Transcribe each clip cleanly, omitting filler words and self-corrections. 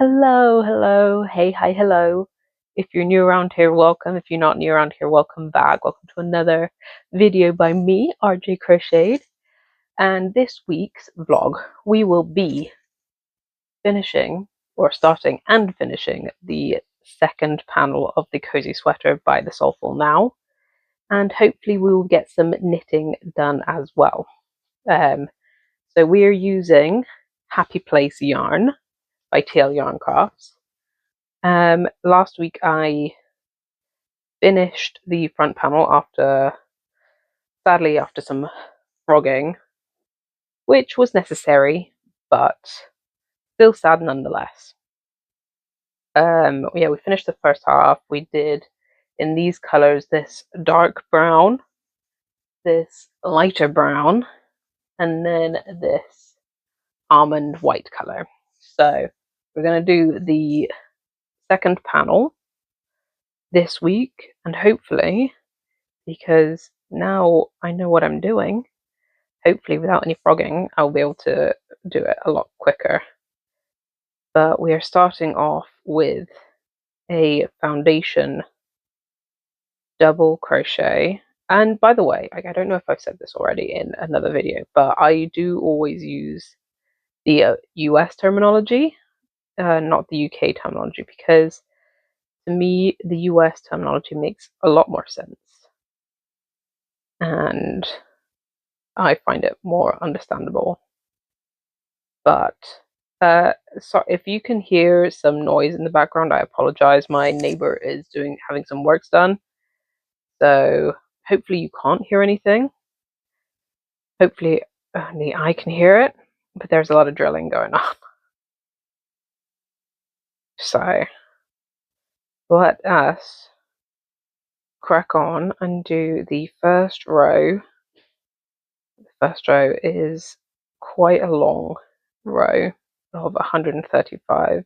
Hello, hello, hey, hi, hello. If you're new around here, welcome. If you're not new around here, welcome back. Welcome to another video by me, RJ Crocheted. And this week's vlog, we will be finishing, or starting and finishing, the second panel of the Cozy Sweater by the Soulful now. And hopefully we will get some knitting done as well. So we are using Happy Place yarn by TL Yarn Crafts. Last week I finished the front panel sadly after some frogging, which was necessary, but still sad nonetheless. Yeah, we finished the first half. We did in these colors, this dark brown, this lighter brown, and then this almond white color. So we're going to do the second panel this week, and hopefully, because now I know what I'm doing, hopefully without any frogging, I'll be able to do it a lot quicker. But we are starting off with a foundation double crochet. And by the way, I don't know if I've said this already in another video, but I do always use the US terminology, not the UK terminology, because to me, the US terminology makes a lot more sense. And I find it more understandable. But so if you can hear some noise in the background, I apologize. My neighbor is having some works done, so hopefully you can't hear anything. Hopefully only I can hear it, but there's a lot of drilling going on. So let us crack on and do the first row. The first row is quite a long row of 135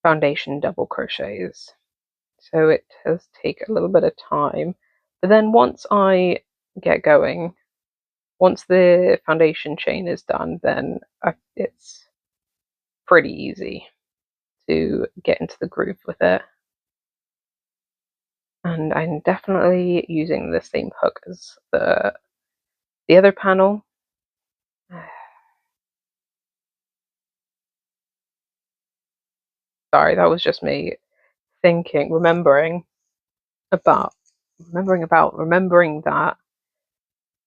foundation double crochets. So it does take a little bit of time, but then once I get going, once the foundation chain is done, then it's pretty easy to get into the groove with it. And I'm definitely using the same hook as the other panel. Sorry, that was just me thinking, remembering that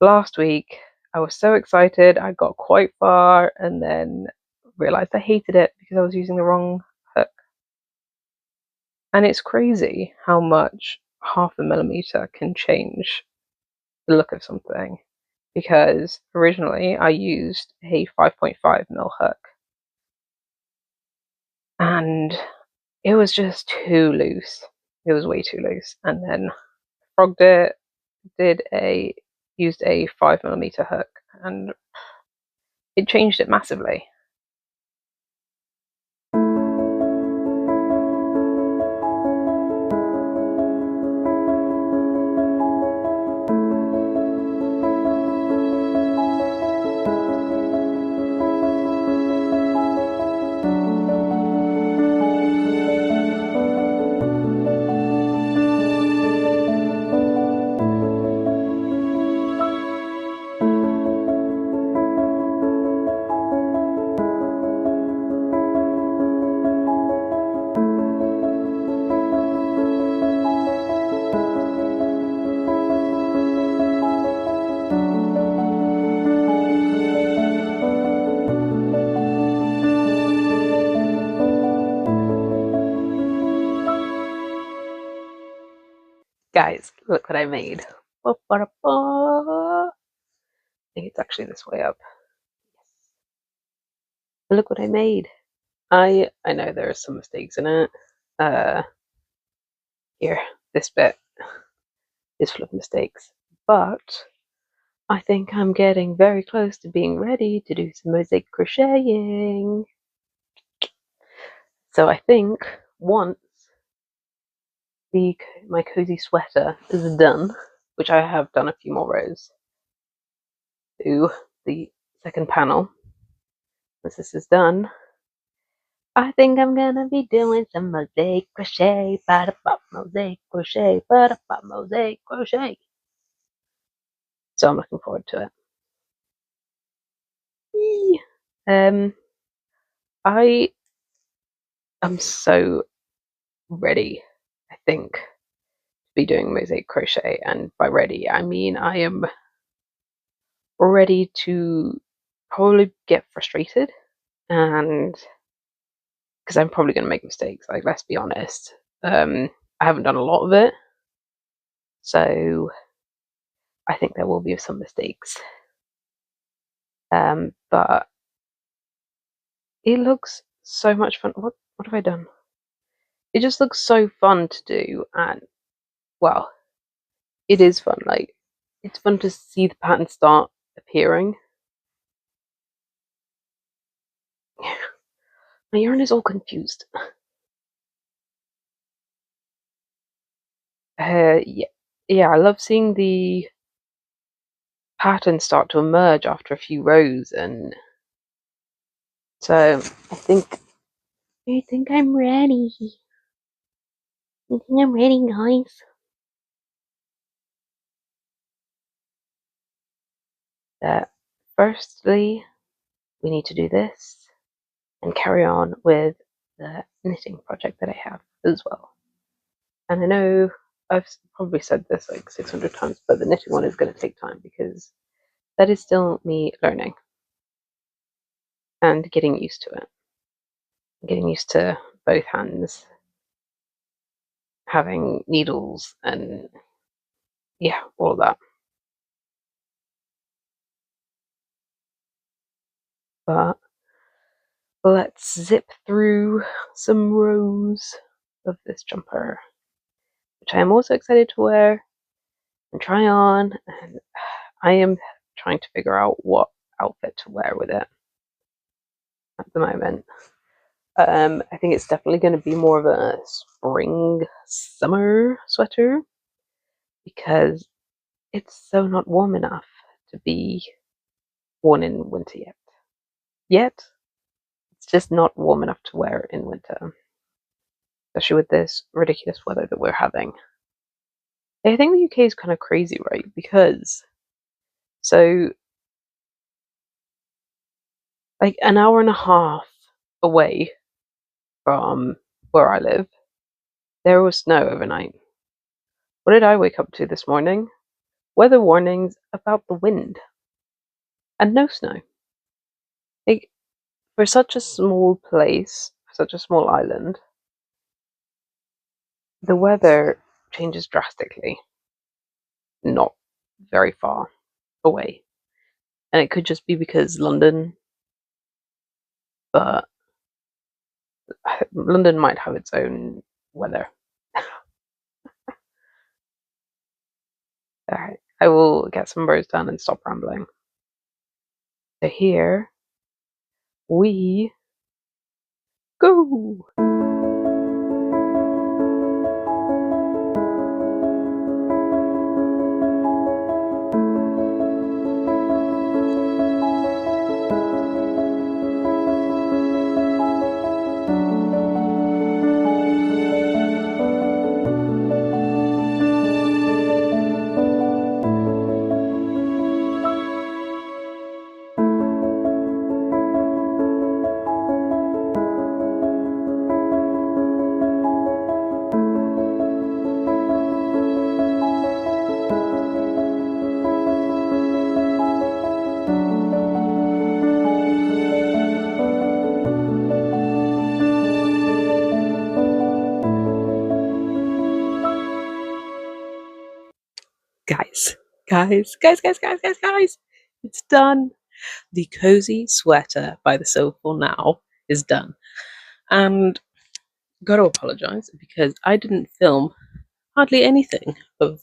last week I was so excited, I got quite far and then realized I hated it because I was using the wrong hook. And it's crazy how much half a millimeter can change the look of something, because originally I used a 5.5 mil hook and it was just too loose. It was way too loose. And then frogged it, used a 5 millimeter hook, and it changed it massively. Guys, look what I made. I think it's actually this way up. But look what I made. I know there are some mistakes in it. Here, this bit is full of mistakes, but I think I'm getting very close to being ready to do some mosaic crocheting. So I think once my cozy sweater is done, which I have done a few more rows to the second panel, once this is done, I think I'm gonna be doing some mosaic crochet, bada-bop, mosaic crochet, bada-bop, mosaic crochet. So I'm looking forward to it. Yee. I am so ready, I think, to be doing mosaic crochet, and by ready I mean I am ready to probably get frustrated, and because I'm probably going to make mistakes, like, let's be honest. I haven't done a lot of it, so I think there will be some mistakes. But it looks so much fun. What have I done? It just looks so fun to do, and well, it is fun. Like, it's fun to see the pattern start appearing. My yarn is all confused. Yeah, yeah, I love seeing the pattern start to emerge after a few rows, and so I think I'm ready. I think I'm ready, guys. Firstly, we need to do this and carry on with the knitting project that I have as well. And I know I've probably said this like 600 times, but the knitting one is going to take time because that is still me learning and getting used to it. Getting used to both hands having needles and yeah, all of that. But let's zip through some rows of this jumper, which I am also excited to wear and try on. And I am trying to figure out what outfit to wear with it at the moment. I think it's definitely going to be more of a spring summer sweater because it's so not warm enough to be worn in winter yet. It's just not warm enough to wear in winter, especially with this ridiculous weather that we're having. I think the UK is kind of crazy, right? Because so like an hour and a half away from where I live, there was snow overnight. What did I wake up to this morning? Weather warnings about the wind and no snow. Like, for such a small place, for such a small island, the weather changes drastically, not very far away. And it could just be because London, but London might have its own weather. Alright, I will get some rows done and stop rambling. So here we go! Guys. It's done. The Cozy Sweater by the Soulful now is done. And gotta apologise because I didn't film hardly anything of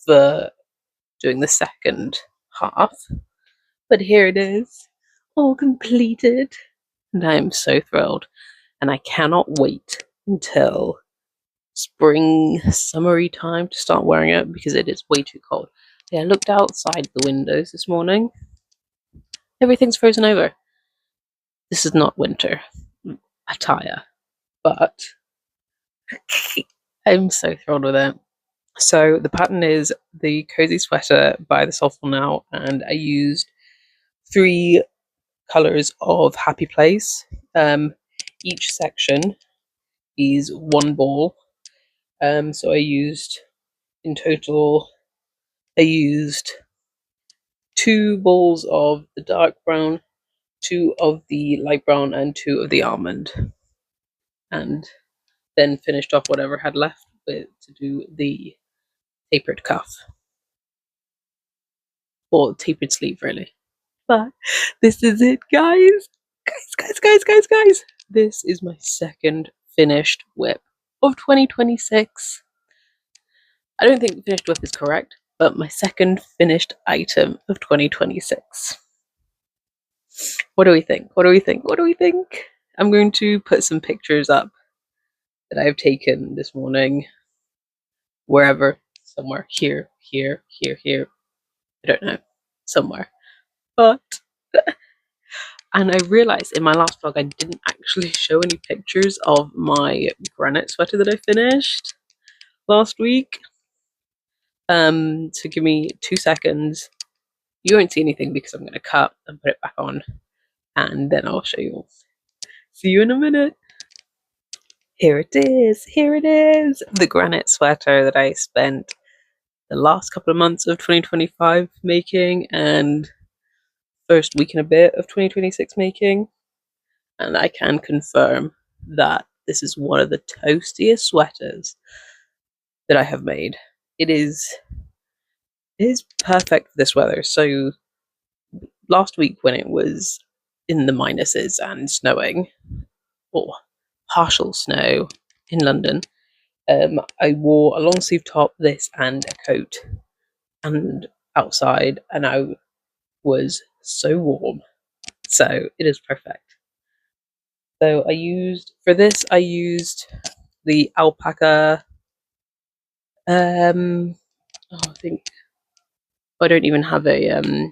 doing the second half. But here it is, all completed. And I am so thrilled. And I cannot wait until spring, summery time to start wearing it because it is way too cold. Yeah, I looked outside the windows this morning. Everything's frozen over. This is not winter attire. but I'm so thrilled with it. So the pattern is the Cozy Sweater by the Soulful now, and I used 3 colours of Happy Place. Each section is 1 ball. So in total, I used 2 balls of the dark brown, 2 of the light brown, and 2 of the almond. And then finished off whatever I had left with to do the tapered cuff. Or tapered sleeve, really. But this is it, guys. Guys. This is my second finished whip of 2026. I don't think finished whip is correct, but my second finished item of 2026. What do we think? What do we think? What do we think? I'm going to put some pictures up that I've taken this morning. Wherever. Somewhere. Here. I don't know. Somewhere. But and I realised in my last vlog I didn't actually show any pictures of my granite sweater that I finished last week. So give me 2 seconds. You won't see anything because I'm going to cut and put it back on, and then I'll show you all. See you in a minute. Here it is. Here it is. The granite sweater that I spent the last couple of months of 2025 making and first week and a bit of 2026 making. And I can confirm that this is one of the toastiest sweaters that I have made. It is perfect for this weather. So last week when it was in the minuses and snowing, or partial snow in London, I wore a long sleeve top, this, and a coat, and outside, and I was so warm. So it is perfect. So I used the alpaca. I think I don't even have the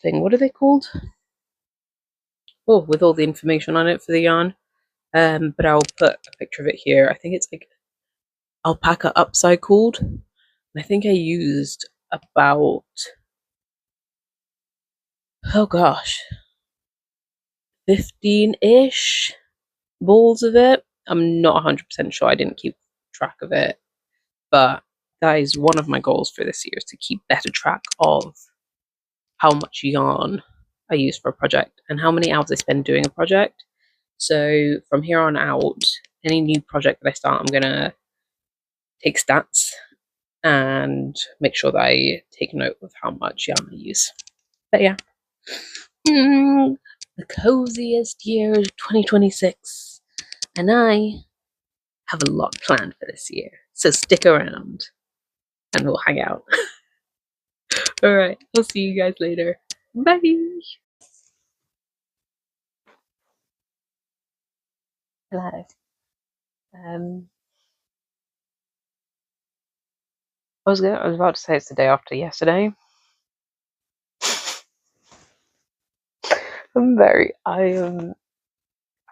thing. What are they called? Oh, with all the information on it for the yarn. But I'll put a picture of it here. I think it's like alpaca upcycled. I think I used about, oh gosh, 15-ish balls of it. I'm not 100% sure. I didn't keep track of it, but that is one of my goals for this year, is to keep better track of how much yarn I use for a project and how many hours I spend doing a project. So from here on out, any new project that I start, I'm gonna take stats and make sure that I take note of how much yarn I use. But yeah, the coziest year of 2026, and I have a lot planned for this year. So stick around and we'll hang out. Alright, I'll see you guys later. Bye! Hello. I was about to say it's the day after yesterday. I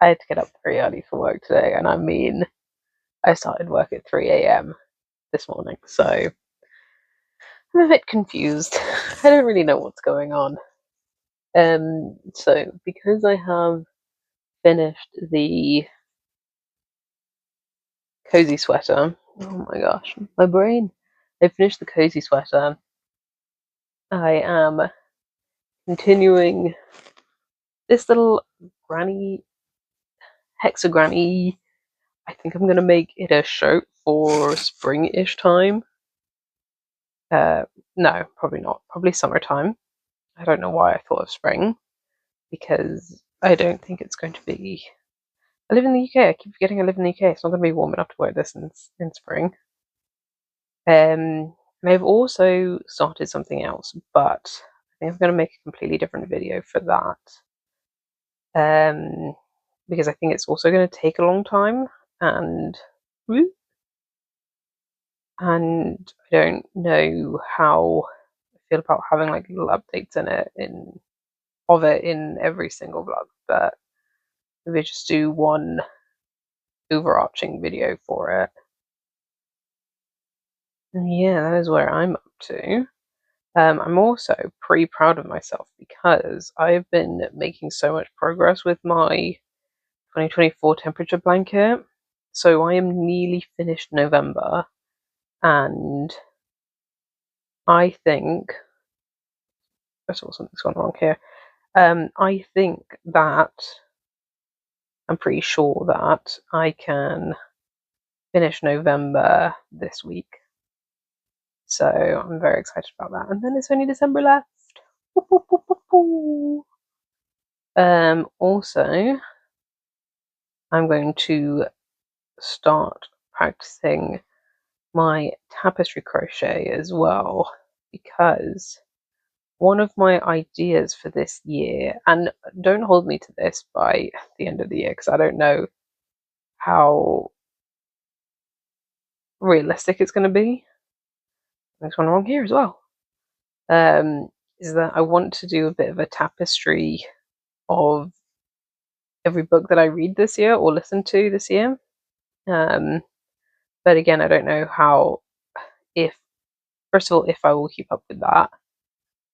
had to get up very early for work today, and I mean, I started work at 3 a.m. this morning, so I'm a bit confused. I don't really know what's going on. So because I have finished the cozy sweater, oh my gosh, my brain. I finished the cozy sweater. I am continuing this little granny hexagrammy. I think I'm gonna make it a shirt for spring-ish time. No, probably not. Probably summertime. I don't know why I thought of spring, because I don't think it's going to be. I live in the UK. I keep forgetting I live in the UK. It's not going to be warm enough to wear this in spring. And I've also started something else, but I think I'm going to make a completely different video for that. Because I think it's also going to take a long time, and I don't know how I feel about having like little updates in it in every single vlog, but maybe just do one overarching video for it. And yeah, that is where I'm up to. I'm also pretty proud of myself because I've been making so much progress with my 2024 temperature blanket. So I am nearly finished November, and I think, first of all, something's gone wrong here. I think that I'm pretty sure that I can finish November this week. So I'm very excited about that. And then it's only December left. Also, I'm going to start practicing my tapestry crochet as well, because one of my ideas for this year, and don't hold me to this by the end of the year because I don't know how realistic it's going to be. There's one wrong here as well. Is that I want to do a bit of a tapestry of every book that I read this year or listen to this year. But again, I don't know how, if, first of all, if I will keep up with that,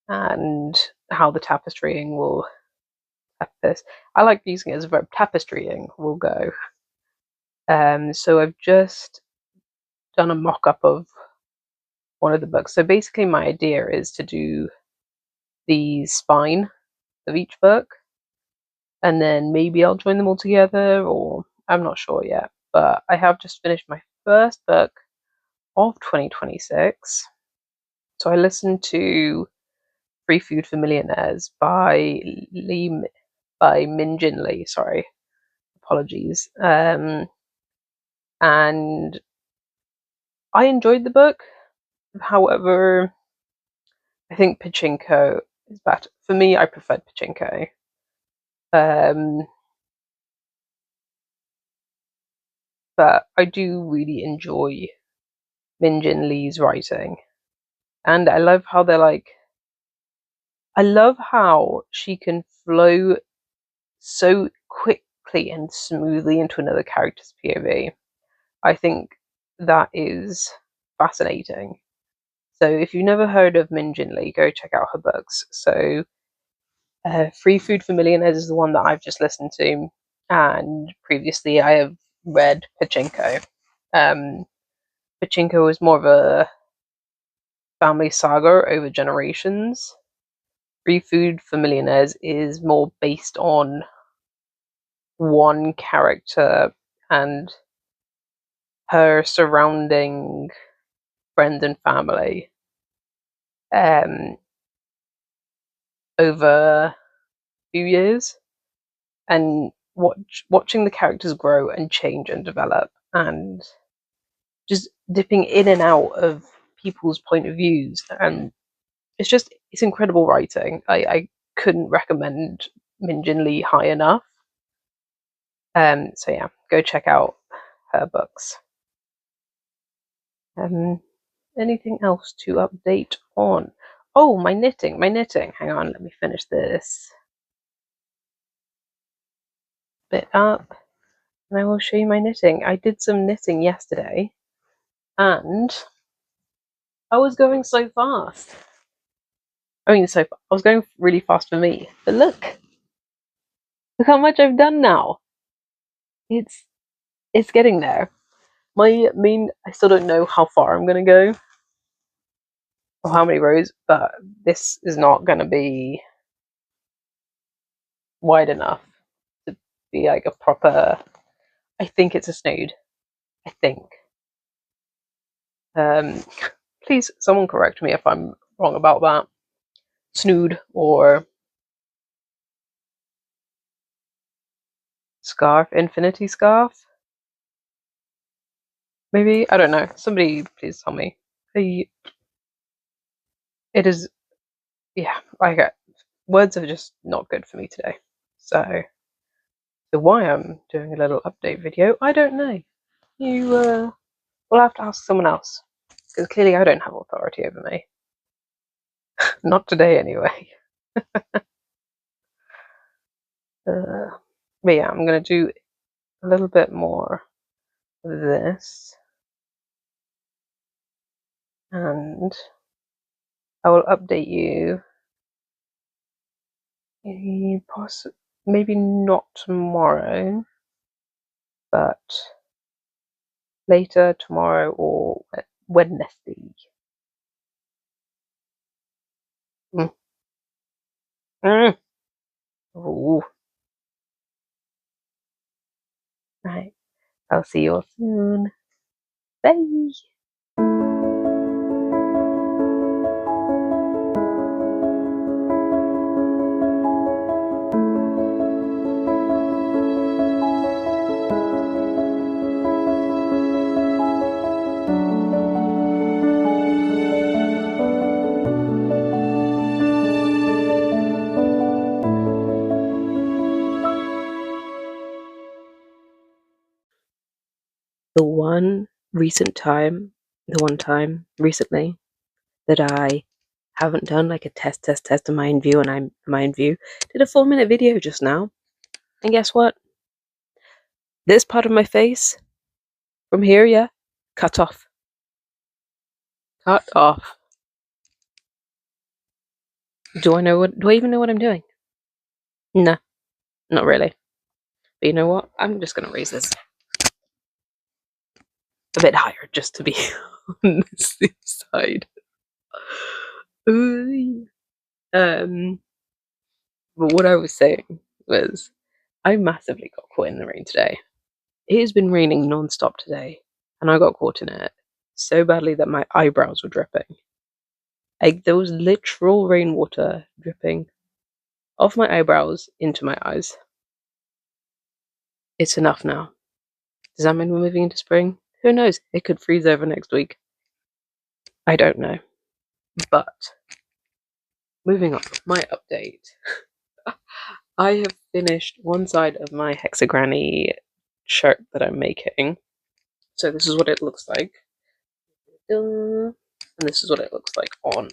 and how the tapestrying will this. I like using it as a verb. Tapestrying will go. So I've just done a mock-up of one of the books. So basically my idea is to do the spine of each book, and then maybe I'll join them all together, or I'm not sure yet. But I have just finished my first book of 2026. So I listened to Free Food for Millionaires by Min Jin Lee, sorry. Apologies. And I enjoyed the book. However, I think Pachinko is better. For me, I preferred Pachinko. But I do really enjoy Min Jin Lee's writing. And I love how I love how she can flow so quickly and smoothly into another character's POV. I think that is fascinating. So if you've never heard of Min Jin Lee, go check out her books. So Free Food for Millionaires is the one that I've just listened to, and previously I have read Pachinko. Pachinko is more of a family saga over generations. Free Food for Millionaires is more based on one character and her surrounding friends and family over a few years, and watching the characters grow and change and develop, and just dipping in and out of people's point of views. And it's incredible writing. I couldn't recommend Min Jin Lee high enough. So yeah, go check out her books. Anything else to update on? Oh, my knitting. Hang on, let me finish this bit up, and I will show you my knitting. I did some knitting yesterday, and I was going so fast. I was going really fast for me. But look how much I've done now. It's getting there. I still don't know how far I'm gonna go or how many rows, but this is not gonna be wide enough to be like a proper. I think it's a snood. I think. Please, someone correct me if I'm wrong about that. Snood or scarf, infinity scarf. Maybe, I don't know. Somebody please tell me. It is, yeah. Words are just not good for me today. So why I'm doing a little update video, I don't know. You will have to ask someone else, because clearly I don't have authority over me. Not today, anyway. But yeah, I'm going to do a little bit more of this. And I will update you. Maybe not tomorrow, but later tomorrow or Wednesday. Mm. Mm. Ooh. Right. I'll see you all soon. Bye. The one time recently that I haven't done like a test in my own view, and I'm my own view, did a 4-minute video just now. And guess what? This part of my face from here, yeah, cut off. Cut off. Do I even know what I'm doing? Nah, not really. But you know what? I'm just gonna raise this a bit higher just to be on the safe side. But what I was saying was I massively got caught in the rain today. It has been raining non-stop today, and I got caught in it so badly that my eyebrows were dripping. Like there was literal rainwater dripping off my eyebrows into my eyes. It's enough now. Does that mean we're moving into spring? Who knows? It could freeze over next week. I don't know. But moving on, my update. I have finished one side of my hexagranny shirt that I'm making. So this is what it looks like. And this is what it looks like on.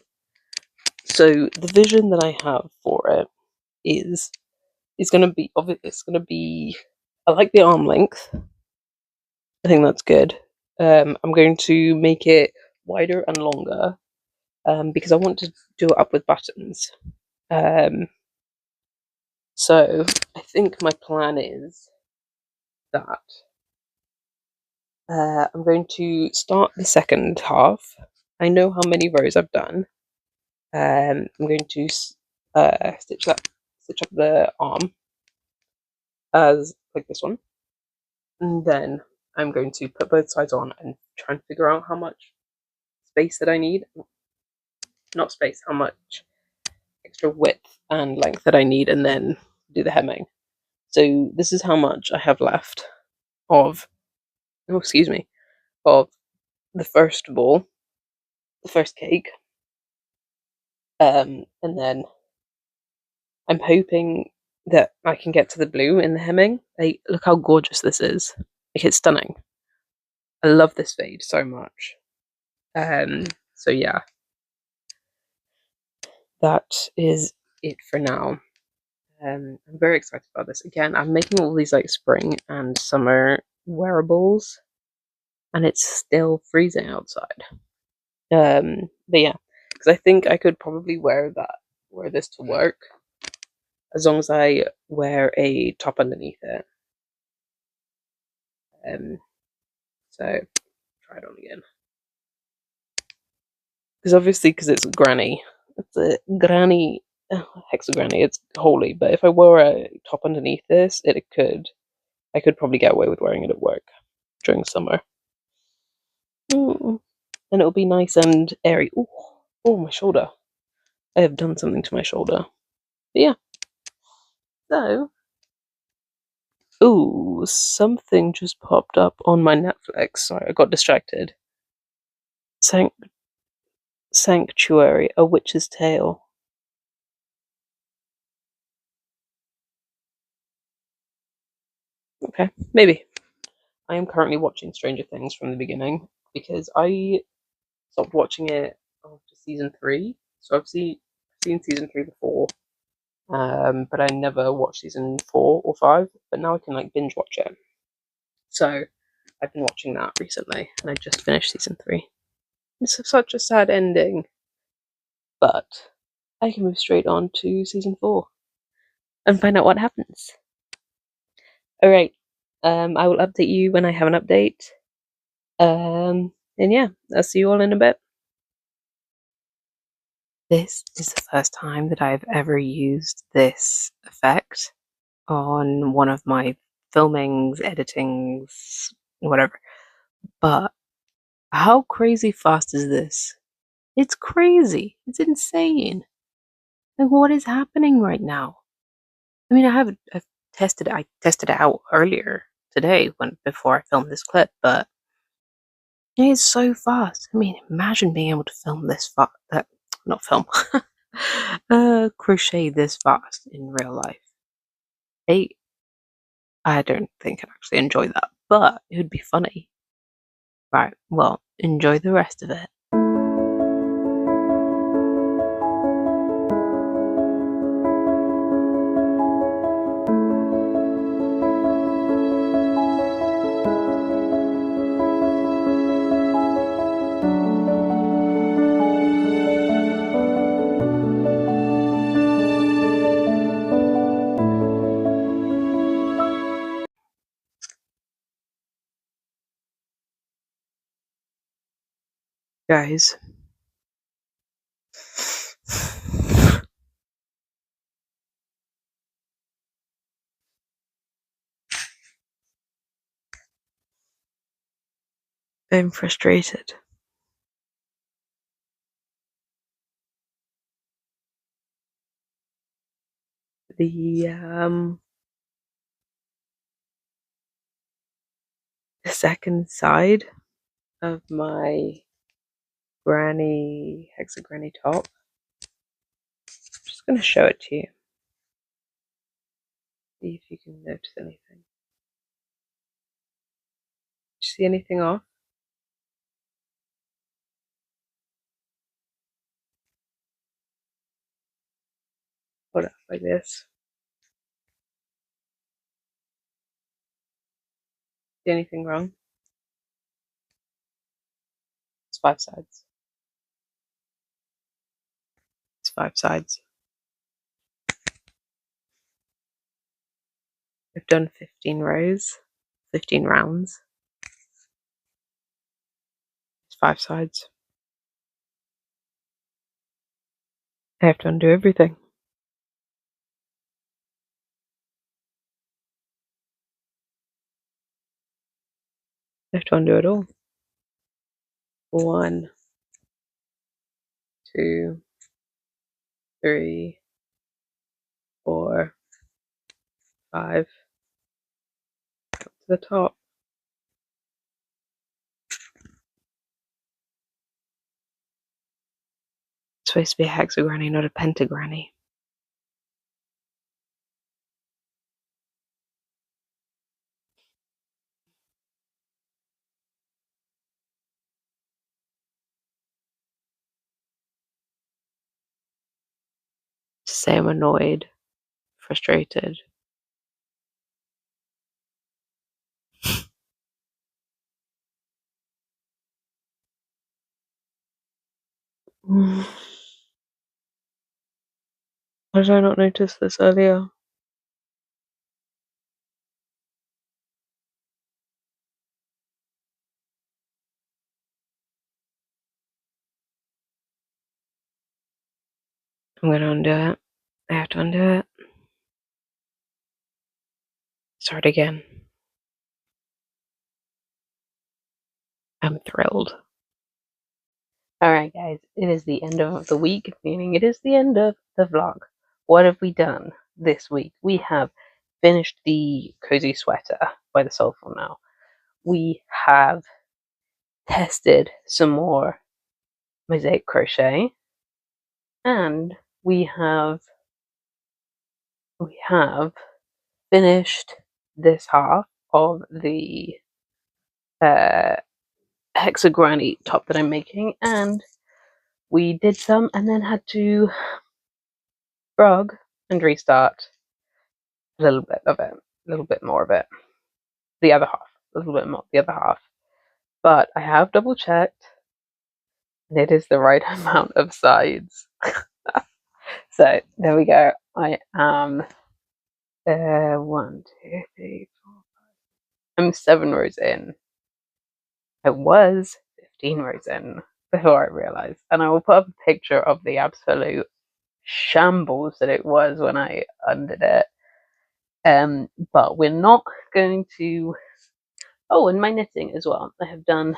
So the vision that I have for it is it's gonna be I like the arm length. I think that's good. I'm going to make it wider and longer because I want to do it up with buttons. So I think my plan is that I'm going to start the second half. I know how many rows I've done. I'm going to stitch up the arm as like this one, and then I'm going to put both sides on and try and figure out how much space that I need. Not space, how much extra width and length that I need, and then do the hemming. So this is how much I have left of, oh excuse me, of the first ball, the first cake. And then I'm hoping that I can get to the blue in the hemming. Like, look how gorgeous this is. Like, it's stunning. I love this fade so much. So yeah, that is it for now. I'm very excited about this. Again, I'm making all these like spring and summer wearables, and it's still freezing outside. But yeah, because I think I could probably wear this to work, as long as I wear a top underneath it. So try it on again. Because obviously, because it's granny, it's a granny hexagranny. It's holy. But if I wore a top underneath this, I could probably get away with wearing it at work during summer. And it'll be nice and airy. Oh, my shoulder. I have done something to my shoulder. But yeah. So, something just popped up on my Netflix. Sorry, I got distracted. Sanctuary, A Witch's Tale. Okay, maybe. I am currently watching Stranger Things from the beginning because I stopped watching it after season 3. So I've seen season 3 before, but I never watched season 4 or 5. But now I can like binge watch it. So I've been watching that recently, and I just finished season 3. It's such a sad ending, but I can move straight on to season 4 and find out what happens. All right. I will update you when I have an update. And yeah, I'll see you all in a bit. This is the first time that I've ever used this effect on one of my filmings, editings, whatever. But how crazy fast is this? It's crazy. It's insane. Like, what is happening right now? I mean, I've tested it out earlier today before I filmed this clip, but it's so fast. I mean, imagine being able to film this fast. Not film. Crochet this fast in real life. I don't think I'd actually enjoy that, but it would be funny. Right, well, enjoy the rest of it. Guys. I'm frustrated. The second side of my hexa granny top. I'm just going to show it to you. See if you can notice anything. Did you see anything off? Hold up like this. See anything wrong? It's 5 sides. It's 5 sides. I've done 15 rows, 15 rounds. It's 5 sides. I have to undo everything. I have to undo it all. 1, 2, 3, 4, 5. Up to the top. It's supposed to be a hexagranny, not a pentagranny. To say I'm annoyed, frustrated. Why did I not notice this earlier? I'm gonna undo it. I have to undo it. Start again. I'm thrilled. Alright guys, it is the end of the week, meaning it is the end of the vlog. What have we done this week? We have finished the Cozy Sweater by the Soulful now. We have tested some more mosaic crochet, and we have finished this half of the hexagranny top that I'm making, and we did some and then had to frog and restart a little bit of it, a little bit more of it. The other half, a little bit more, the other half. But I have double checked, and it is the right amount of sides. So there we go. I am 1, 2, 3, 4. I'm 7 rows in. I was 15 rows in before I realized, and I will put up a picture of the absolute shambles that it was when I undid it. But we're not going to. Oh, and my knitting as well. I have done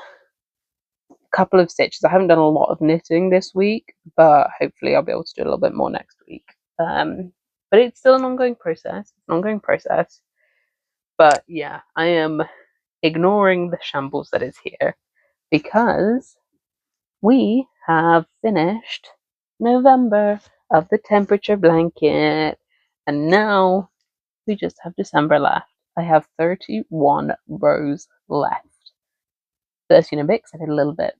a couple of stitches. I haven't done a lot of knitting this week, but hopefully I'll be able to do a little bit more next week. But it's still an ongoing process. But yeah, I am ignoring the shambles that is here because we have finished November of the temperature blanket, and now we just have December left. I have 31 rows left. 13 a bit because I did a little bit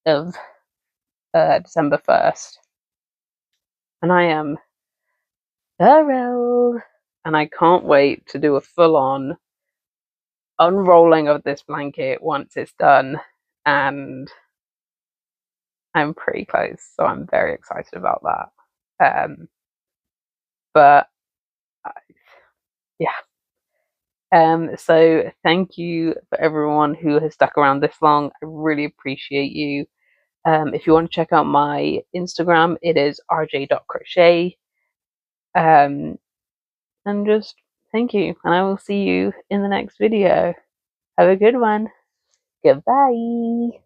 of December 1st. And I am thrilled. And I can't wait to do a full-on unrolling of this blanket once it's done. And I'm pretty close, so I'm very excited about that. But yeah. So thank you for everyone who has stuck around this long. I really appreciate you. If you want to check out my Instagram, it is rj.crochet. And just thank you, and I will see you in the next video. Have a good one. Goodbye.